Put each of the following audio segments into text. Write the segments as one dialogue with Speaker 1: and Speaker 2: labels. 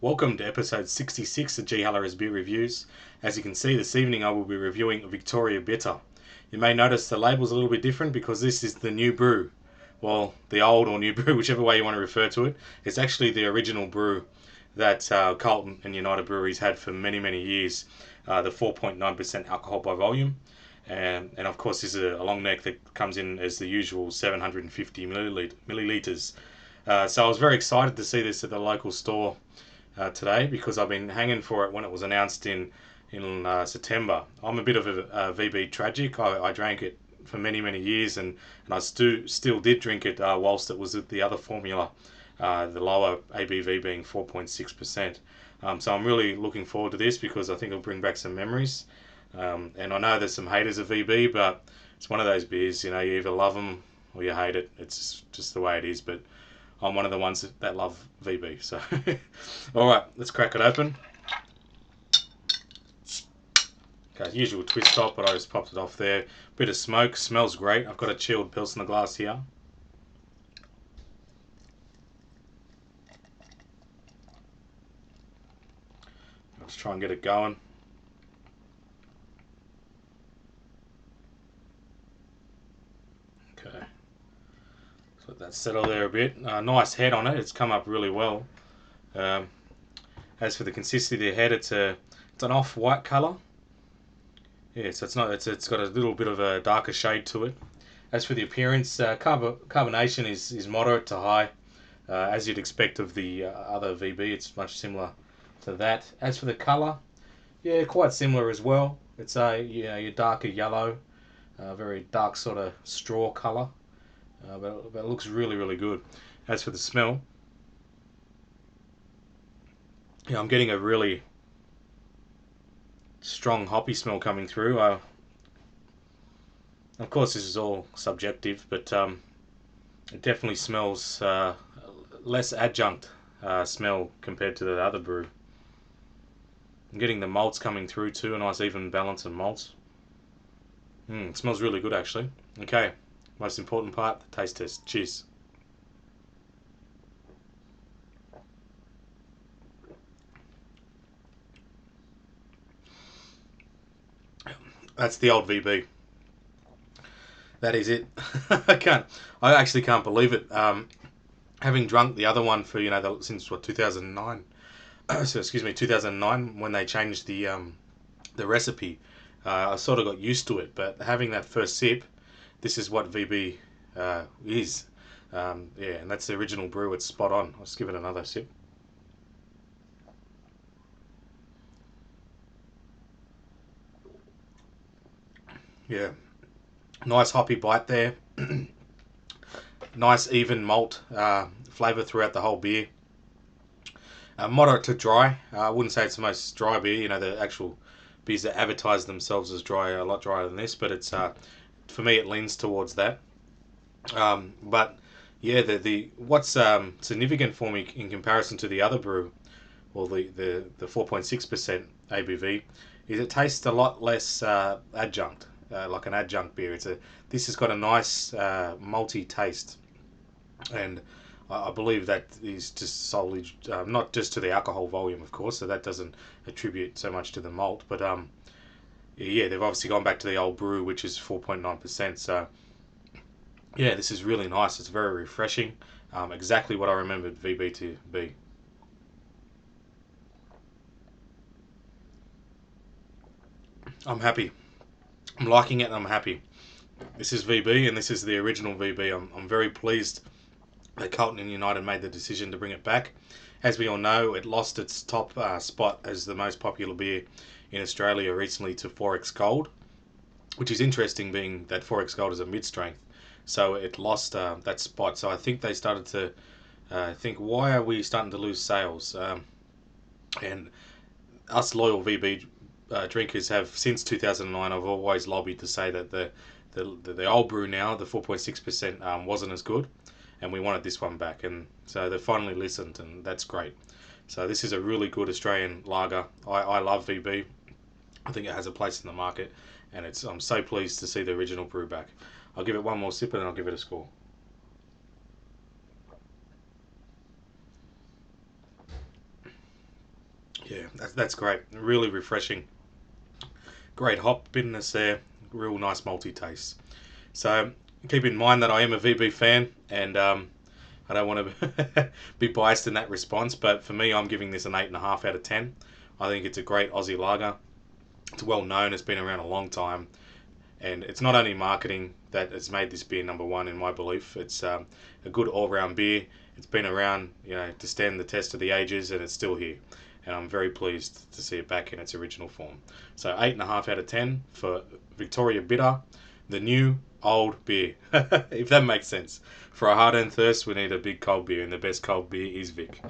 Speaker 1: Welcome to episode 66 of G. Halloran's Beer Reviews. As you can see, this evening I will be reviewing Victoria Bitter. You may notice the label's a little bit different because this is the new brew. Well, the old or new brew, whichever way you want to refer to it. It's actually the original brew that Carlton and United Breweries had for many, many years. The 4.9% alcohol by volume. And of course, this is a long neck that comes in as the usual 750 millilitres. So I was very excited to see this at the local store today because I've been hanging for it when it was announced in September. I'm a bit of a VB tragic. I drank it for many, many years and I still did drink it whilst it was at the other formula, the lower ABV being 4.6%. So I'm really looking forward to this because I think it'll bring back some memories. And I know there's some haters of VB, but it's one of those beers, you either love them or you hate it. It's just the way it is, but I'm one of the ones that love VB. So, alright, let's crack it open. Okay, usual twist top, but I just popped it off there. Bit of smoke, smells great. I've got a chilled Pilsner glass here. Let's try and get it going. Okay. Let that settle there a bit. Nice head on it. It's come up really well. As for the consistency of the head, it's an off-white colour. Yeah, so it's got a little bit of a darker shade to it. As for the appearance, carbonation is moderate to high, as you'd expect of the other VB. It's much similar to that. As for the colour, yeah, quite similar as well. It's your darker yellow, very dark sort of straw colour. But it looks really, really good. As for the smell, yeah, I'm getting a really strong hoppy smell coming through. Of course, this is all subjective, but it definitely smells less adjunct smell compared to the other brew. I'm getting the malts coming through too, a nice even balance of malts. It smells really good actually. Okay. Most important part, the taste test. Cheers. That's the old VB. That is it. I actually can't believe it. Having drunk the other one for since 2009. So excuse me, 2009 when they changed the recipe. I sort of got used to it, but having that first sip, this is what VB is. Yeah, and that's the original brew. It's spot on. Let's give it another sip. Yeah, nice hoppy bite there. Nice even malt flavour throughout the whole beer. Moderate to dry. I wouldn't say it's the most dry beer. The actual beers that advertise themselves as dry are a lot drier than this, but it's for me it leans towards that. But yeah, the what's significant for me in comparison to the other brew, or the 4.6% ABV, is it tastes a lot less adjunct, like an adjunct beer. This has got a nice malty taste, and I believe that is just solely not just to the alcohol volume, of course, so that doesn't attribute so much to the malt, but yeah, they've obviously gone back to the old brew, which is 4.9%. So yeah, this is really nice. It's very refreshing. Exactly what I remembered VB to be. I'm happy. I'm liking it and I'm happy. This is VB and this is the original VB. I'm very pleased that Carlton and United made the decision to bring it back. As we all know, it lost its top spot as the most popular beer in Australia recently to 4X Gold, which is interesting being that 4X Gold is a mid-strength. So it lost that spot. So I think they started to think, why are we starting to lose sales? And us loyal VB drinkers have, since 2009, I've always lobbied to say that the old brew now, the 4.6%, wasn't as good, and we wanted this one back. And so they finally listened, and that's great. So this is a really good Australian lager. I love VB. I think it has a place in the market, and I'm so pleased to see the original brew back. I'll give it one more sip and then I'll give it a score. Yeah, that's great. Really refreshing. Great hop bitterness there. Real nice malty taste. So keep in mind that I am a VB fan, and I don't want to be biased in that response, but for me, I'm giving this an 8.5 out of 10. I think it's a great Aussie lager. It's well known. It's been around a long time, and it's not only marketing that has made this beer number one in my belief. It's a good all-round beer. It's been around, to stand the test of the ages, and it's still here. And I'm very pleased to see it back in its original form. So 8.5 out of 10 for Victoria Bitter, the new old beer, if that makes sense. For a hard-earned thirst, we need a big cold beer, and the best cold beer is Vic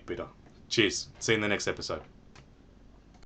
Speaker 1: Bitter. Cheers. See you in the next episode.